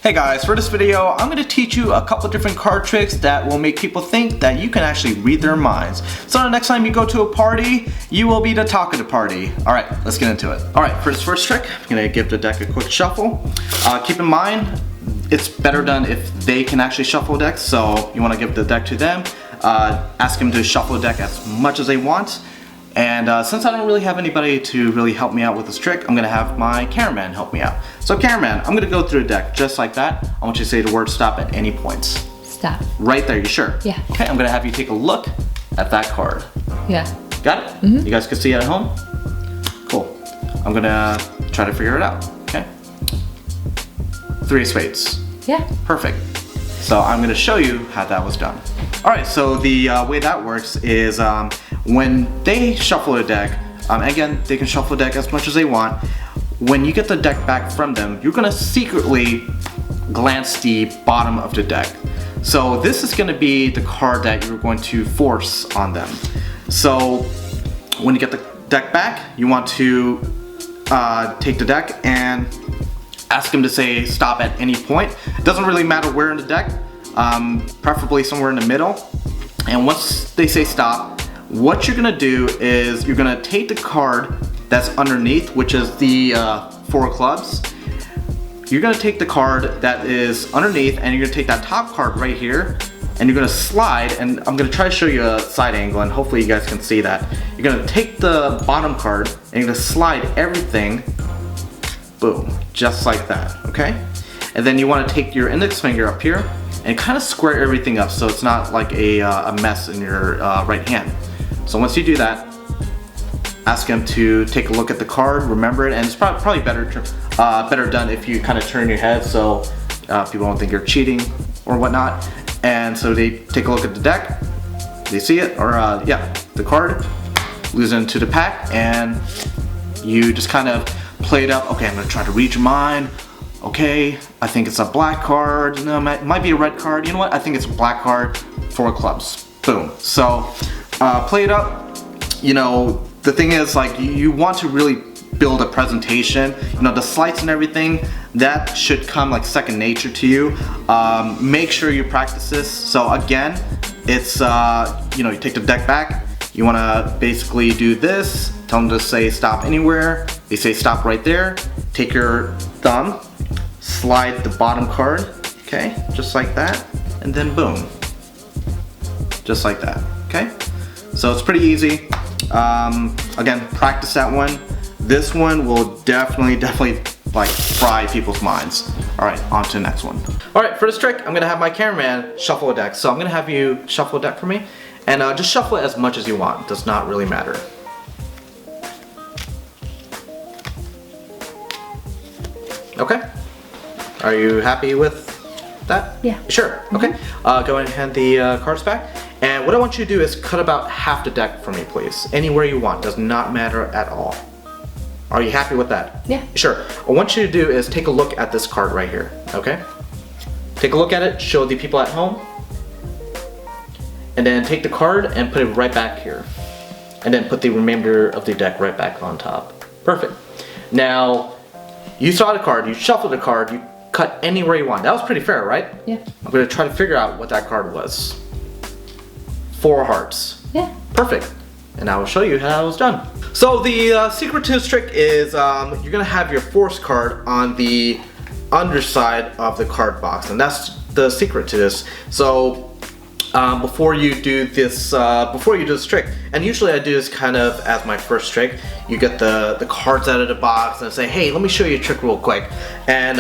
Hey guys, for this video, I'm going to teach you a couple different card tricks that will make people think that you can actually read their minds. So the next time you go to a party, you will be the talk of the party. Alright, let's get into it. Alright, for this first trick, I'm going to give the deck a quick shuffle. Keep in mind, it's better done if they can actually shuffle a deck, so you want to give the deck to them. Ask them to shuffle a deck as much as they want. And since I don't really have anybody to really help me out with this trick, I'm going to have my cameraman help me out. So cameraman, I'm going to go through the deck just like that. I want you to say the word stop at any points. Stop. Right there, you sure? Yeah. Okay, I'm going to have you take a look at that card. Yeah. Got it? Mm-hmm. You guys can see it at home? Cool. I'm going to try to figure it out, okay? 3 of spades. Yeah. Perfect. So I'm going to show you how that was done. Alright, so the way that works is when they shuffle a deck, again, they can shuffle a deck as much as they want. When you get the deck back from them, you're going to secretly glance the bottom of the deck. So this is going to be the card that you're going to force on them. So when you get the deck back, you want to take the deck and ask them to say stop at any point. It doesn't really matter where in the deck, preferably somewhere in the middle. And once they say stop, what you're gonna do is you're gonna take the card that's underneath, which is the 4 of clubs. You're gonna take the card that is underneath and you're gonna take that top card right here and you're gonna slide, and I'm gonna try to show you a side angle and hopefully you guys can see that. You're gonna take the bottom card and you're gonna slide everything, boom, just like that, okay? And then you wanna take your index finger up here and kind of square everything up so it's not like a mess in your right hand. So once you do that, ask them to take a look at the card, remember it, and it's probably better done if you kind of turn your head so people don't think you're cheating or whatnot. And so they take a look at the deck, they see it, or yeah, the card, lose it into the pack, and you just kind of play it up. Okay, I'm gonna try to read your mind. Okay, I think it's a black card. No, it might be a red card. You know what? I think it's a black card, 4 of clubs. Boom. So play it up. You know, the thing is, like, you want to really build a presentation. You know, the slides and everything, that should come like second nature to you. Make sure you practice this. So again, it's, you know, you take the deck back. You want to basically do this. Tell them to say stop anywhere. They say stop right there. Take your thumb, slide the bottom card, okay, just like that, and then boom, just like that, okay? So it's pretty easy. Again, practice that one. This one will definitely like fry people's minds. All right, on to the next one. All right, for this trick, I'm gonna have my cameraman shuffle a deck. So I'm gonna have you shuffle a deck for me, and just shuffle it as much as you want. It does not really matter. Okay. Are you happy with that? Yeah. Sure. Okay. Go ahead and hand the cards back. And what I want you to do is cut about half the deck for me, please. Anywhere you want. Does not matter at all. Are you happy with that? Yeah. Sure. What I want you to do is take a look at this card right here. Okay? Take a look at it. Show the people at home. And then take the card and put it right back here. And then put the remainder of the deck right back on top. Perfect. Now, you saw the card, you shuffled the card, you cut anywhere you want. That was pretty fair, right? Yeah. I'm going to try to figure out what that card was. 4 hearts. Yeah. Perfect. And I will show you how it was done. So the secret to this trick is you're going to have your force card on the underside of the card box. And that's the secret to this. So before you do this trick, and usually I do this kind of as my first trick, you get the cards out of the box and say, hey, let me show you a trick real quick. And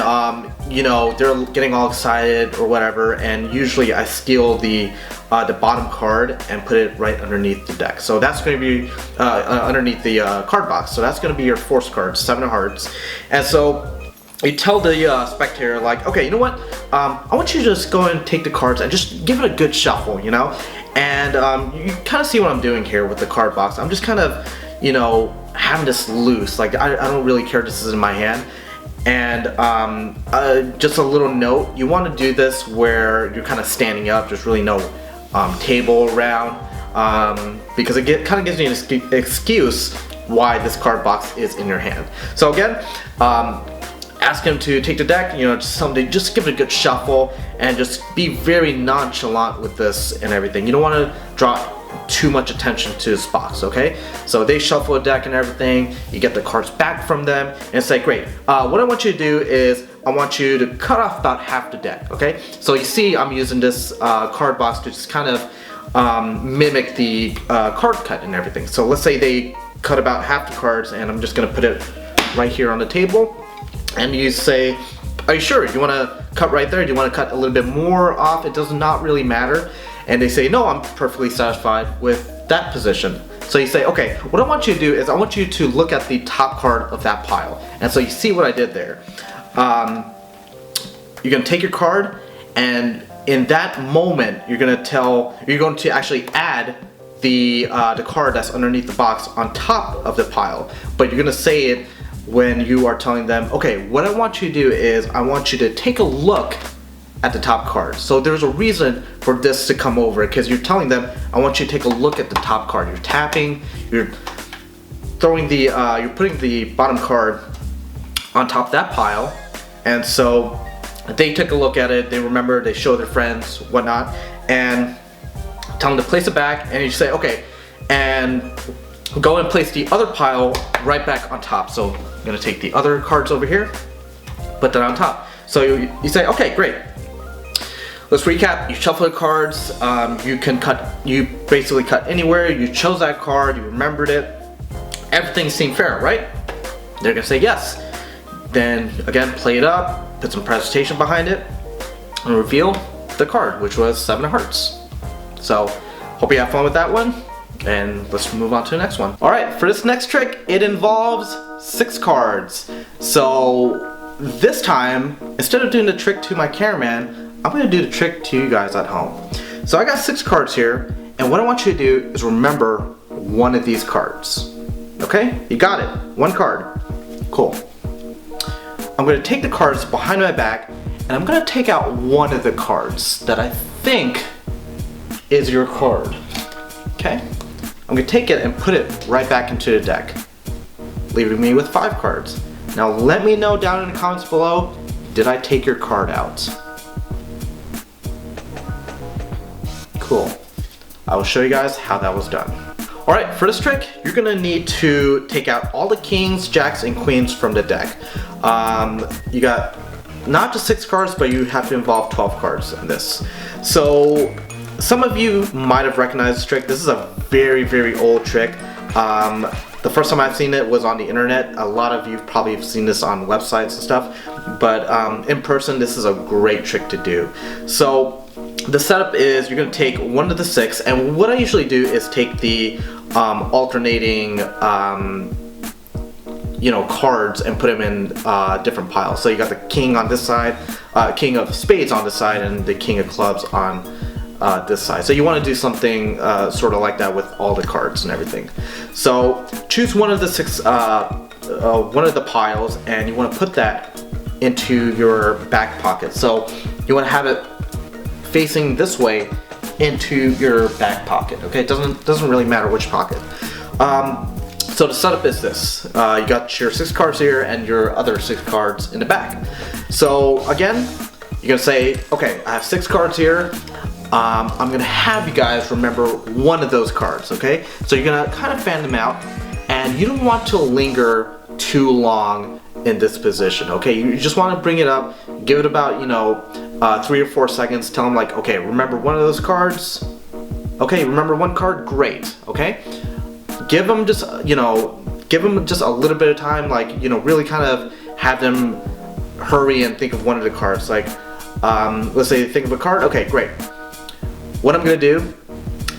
you know, they're getting all excited or whatever, and usually I steal the bottom card and put it right underneath the deck. So that's going to be underneath the card box. So that's going to be your force card, 7 of hearts. And so you tell the spectator, like, okay, you know what? I want you to just go and take the cards and just give it a good shuffle, you know? And you kind of see what I'm doing here with the card box. I'm just kind of, you know, having this loose. Like, I don't really care if this is in my hand. And just a little note, you want to do this where you're kind of standing up. There's really no table around because it kind of gives you an excuse why this card box is in your hand. So again, ask him to take the deck, you know, just give it a good shuffle and just be very nonchalant with this and everything. You don't want to draw too much attention to this box, okay? So they shuffle a deck and everything, you get the cards back from them, and it's like, great. What I want you to do is, I want you to cut off about half the deck, okay? So you see I'm using this card box to just kind of mimic the card cut and everything. So let's say they cut about half the cards, and I'm just gonna put it right here on the table, and you say, are you sure? Do you want to cut right there? Do you want to cut a little bit more off? It does not really matter. And they say, no, I'm perfectly satisfied with that position. So you say, okay, what I want you to do is I want you to look at the top card of that pile. And so you see what I did there. You're gonna take your card, and in that moment, you're going to actually add the card that's underneath the box on top of the pile. But you're gonna say it when you are telling them, okay, what I want you to do is I want you to take a look at the top card. So there's a reason for this to come over, because you're telling them, I want you to take a look at the top card. You're tapping, you're throwing the, you're putting the bottom card on top of that pile, and so they take a look at it, they remember, they show their friends, whatnot, and tell them to place it back, and you say, okay, and go and place the other pile right back on top. So I'm gonna take the other cards over here, put that on top. So you say, okay, great. Let's recap. You shuffle the cards. You basically cut anywhere. You chose that card. You remembered it. Everything seemed fair, right? They're gonna say yes. Then again, play it up, put some presentation behind it, and reveal the card, which was 7 of hearts. So hope you have fun with that one, and let's move on to the next one. All right, for this next trick, it involves 6 cards. So this time, instead of doing the trick to my cameraman, I'm gonna do the trick to you guys at home. So I got 6 cards here, and what I want you to do is remember one of these cards. Okay, you got it, 1 card, cool. I'm gonna take the cards behind my back, and I'm gonna take out one of the cards that I think is your card. Okay, I'm gonna take it and put it right back into the deck, leaving me with 5 cards. Now let me know down in the comments below, did I take your card out? Cool. I will show you guys how that was done. Alright, for this trick, you're gonna need to take out all the kings, jacks, and queens from the deck. You got not just 6 cards, but you have to involve 12 cards in this. So some of you might have recognized this trick. This is a very, very old trick. The first time I've seen it was on the internet. A lot of you probably have seen this on websites and stuff, but in person, this is a great trick to do. So the setup is you're going to take one of the 6, and what I usually do is take the alternating cards and put them in different piles. So you got the king on this side, king of spades on this side, and the king of clubs on this side. So you want to do something sort of like that with all the cards and everything. So choose one of the 6, one of the piles, and you want to put that into your back pocket. So you want to have it facing this way into your back pocket. Okay, it doesn't really matter which pocket. So the setup is this. You got your 6 cards here and your other 6 cards in the back. So again, you're gonna say, okay, I have 6 cards here. I'm gonna have you guys remember one of those cards, okay? So you're gonna kind of fan them out, and you don't want to linger too long in this position, okay? You just want to bring it up, give it about 3 or 4 seconds. Tell them like, okay, remember one of those cards. Okay, remember 1 card, great. Okay, give them just a little bit of time, like really kind of have them hurry and think of one of the cards. Like let's say they think of a card. Okay, great. What I'm gonna do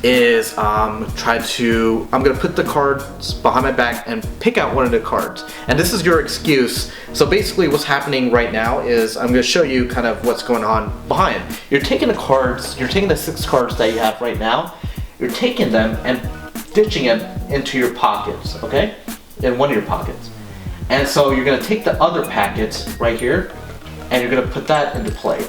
is I'm gonna put the cards behind my back and pick out one of the cards. And this is your excuse. So basically what's happening right now is I'm gonna show you kind of what's going on behind. You're taking the cards, you're taking the 6 cards that you have right now, you're taking them and ditching them into your pockets, okay? In one of your pockets. And so you're gonna take the other packet right here, and you're gonna put that into play.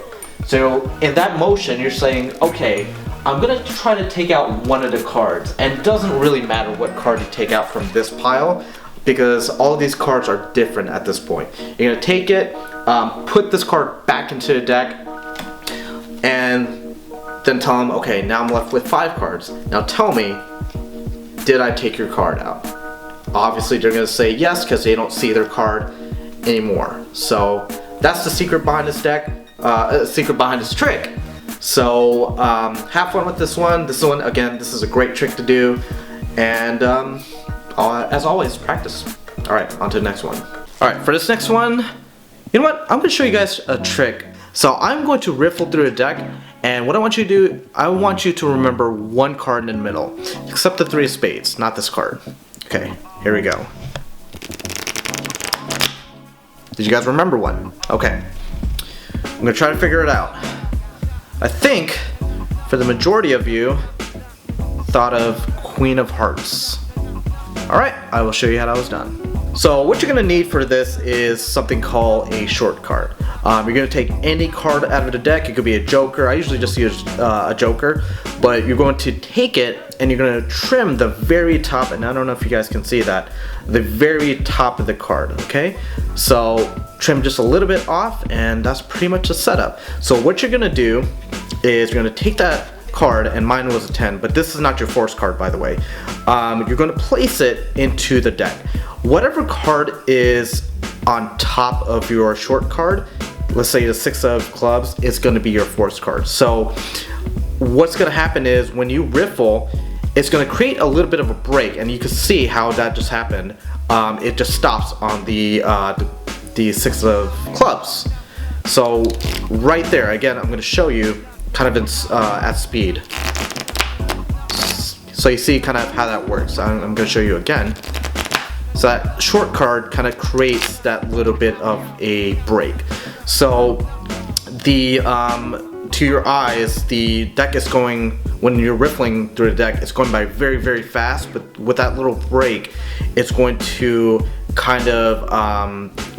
So in that motion, you're saying, okay, I'm gonna try to take out one of the cards, and it doesn't really matter what card you take out from this pile, because all of these cards are different at this point. You're gonna take it, put this card back into the deck, and then tell them, okay, now I'm left with 5 cards. Now tell me, did I take your card out? Obviously they're gonna say yes because they don't see their card anymore. So that's the secret behind this deck, secret behind this trick. So have fun with this one. This one, again, this is a great trick to do. And as always, practice. Alright, on to the next one. Alright, for this next one, you know what? I'm going to show you guys a trick. So I'm going to riffle through the deck, and what I want you to do, I want you to remember one card in the middle, except the 3 of spades, not this card. Okay, here we go. Did you guys remember one? Okay. I'm going to try to figure it out. I think, for the majority of you, thought of Queen of Hearts. Alright, I will show you how that was done. So what you're going to need for this is something called a short card. You're going to take any card out of the deck. It could be a joker. I usually just use a joker. But you're going to take it and you're going to trim the very top, and I don't know if you guys can see that, the very top of the card, okay? So trim just a little bit off, and that's pretty much the setup. So what you're going to do is you're going to take that card, and mine was a 10, but this is not your force card, by the way. You're going to place it into the deck. Whatever card is on top of your short card, let's say the 6 of clubs, is going to be your force card. So what's going to happen is when you riffle, it's going to create a little bit of a break, and you can see how that just happened. It just stops on the 6 of clubs. So right there, again, I'm going to show you kind of at speed. So you see kind of how that works. I'm going to show you again. So that short card kind of creates that little bit of a break. So the to your eyes, the deck is going, when you're riffling through the deck, it's going by very, very fast, but with that little break, it's going to kind of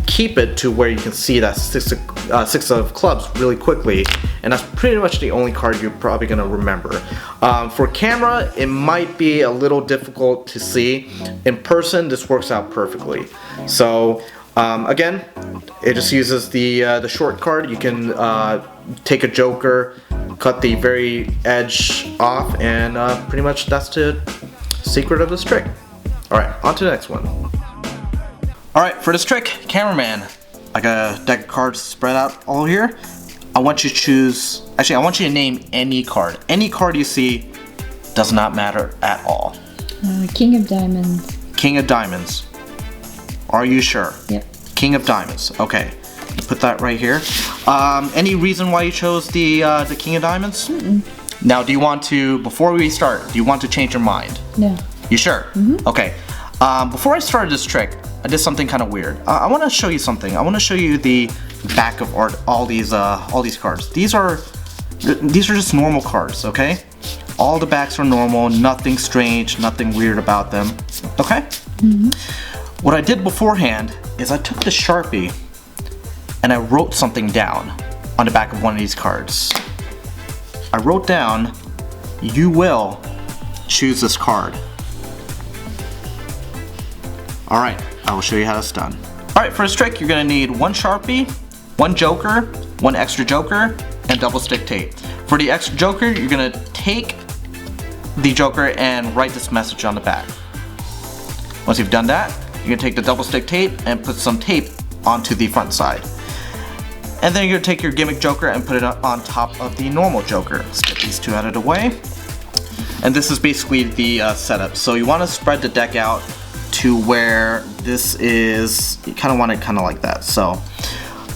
keep it to where you can see that 6 of clubs really quickly, and that's pretty much the only card you're probably going to remember. For camera, it might be a little difficult to see. In person, this works out perfectly. So again, it just uses the short card. You can take a joker, cut the very edge off, and pretty much that's the secret of this trick. Alright, on to the next one. Alright, for this trick, cameraman, I got a deck of cards spread out all here. I want you to choose, actually I want you to name any card. Any card you see, does not matter at all. King of Diamonds. King of Diamonds. Are you sure? Yep. King of Diamonds, okay. Put that right here. Any reason why you chose the King of Diamonds? Mm-mm. Now, do you want to, before we start, do you want to change your mind? No. You sure? Mm-hmm. Okay. Before I started this trick, I did something kind of weird. I want to show you something. I want to show you the back of all these cards. These are just normal cards, okay? All the backs are normal, nothing strange, nothing weird about them. Okay? Mm-hmm. What I did beforehand is I took the Sharpie and I wrote something down on the back of one of these cards. I wrote down, you will choose this card. Alright, I will show you how that's done. Alright, for this trick, you're gonna need 1 Sharpie, 1 joker, 1 extra joker, and double stick tape. For the extra joker, you're gonna take the joker and write this message on the back. Once you've done that, you're gonna take the double stick tape and put some tape onto the front side. And then you're gonna take your gimmick joker and put it on top of the normal joker. Let's get these 2 out of the way. And this is basically the setup. So you wanna spread the deck out to where this is, you kind of want it kind of like that. So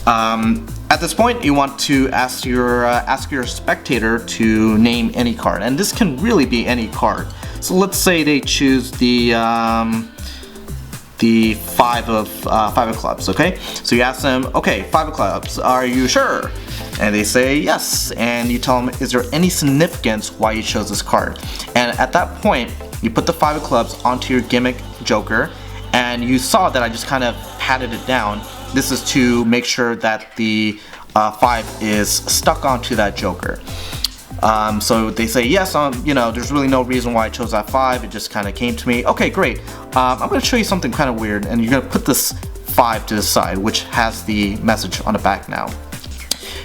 at this point, you want to ask your spectator to name any card, and this can really be any card. So let's say they choose the 5 of clubs. Okay, so you ask them, okay, 5 of clubs, are you sure? And they say yes, and you tell them, is there any significance why you chose this card? And at that point, you put the 5 of clubs onto your gimmick joker, and you saw that I just kind of patted it down. This is to make sure that the 5 is stuck onto that joker. So they say yes, you know, there's really no reason why I chose that 5. It just kind of came to me. Okay, great. I'm going to show you something kind of weird, and you're going to put this 5 to the side, which has the message on the back now.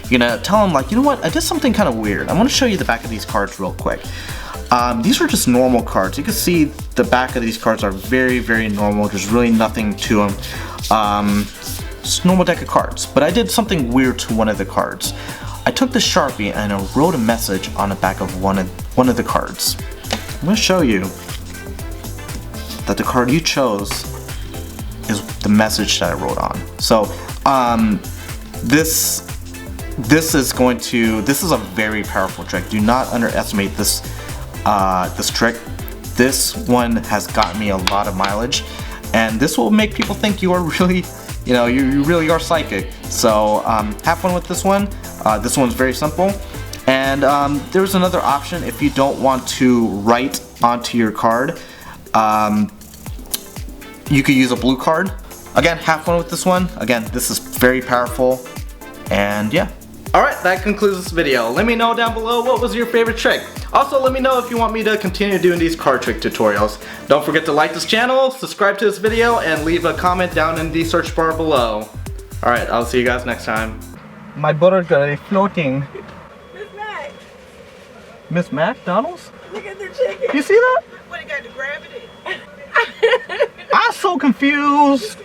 You're going to tell them, like, you know what, I did something kind of weird. I'm going to show you the back of these cards real quick. These are just normal cards. You can see the back of these cards are very, very normal. There's really nothing to them. Just normal deck of cards. But I did something weird to one of the cards. I took the Sharpie and I wrote a message on the back of one of the cards. I'm going to show you that the card you chose is the message that I wrote on. So this is a very powerful trick. Do not underestimate this this trick. This one has gotten me a lot of mileage, and this will make people think you are really, you know, you really are psychic. So have fun with this one. This one's very simple. And there's another option if you don't want to write onto your card. You could use a blue card. Again, have fun with this one. Again, this is very powerful. And yeah. Alright, that concludes this video. Let me know down below what was your favorite trick. Also, let me know if you want me to continue doing these card trick tutorials. Don't forget to like this channel, subscribe to this video, and leave a comment down in the search bar below. Alright, I'll see you guys next time. My burger is floating. Miss Mac, Miss McDonald's? look at the chicken. You see that? What, you got to grab it in? I'm so confused.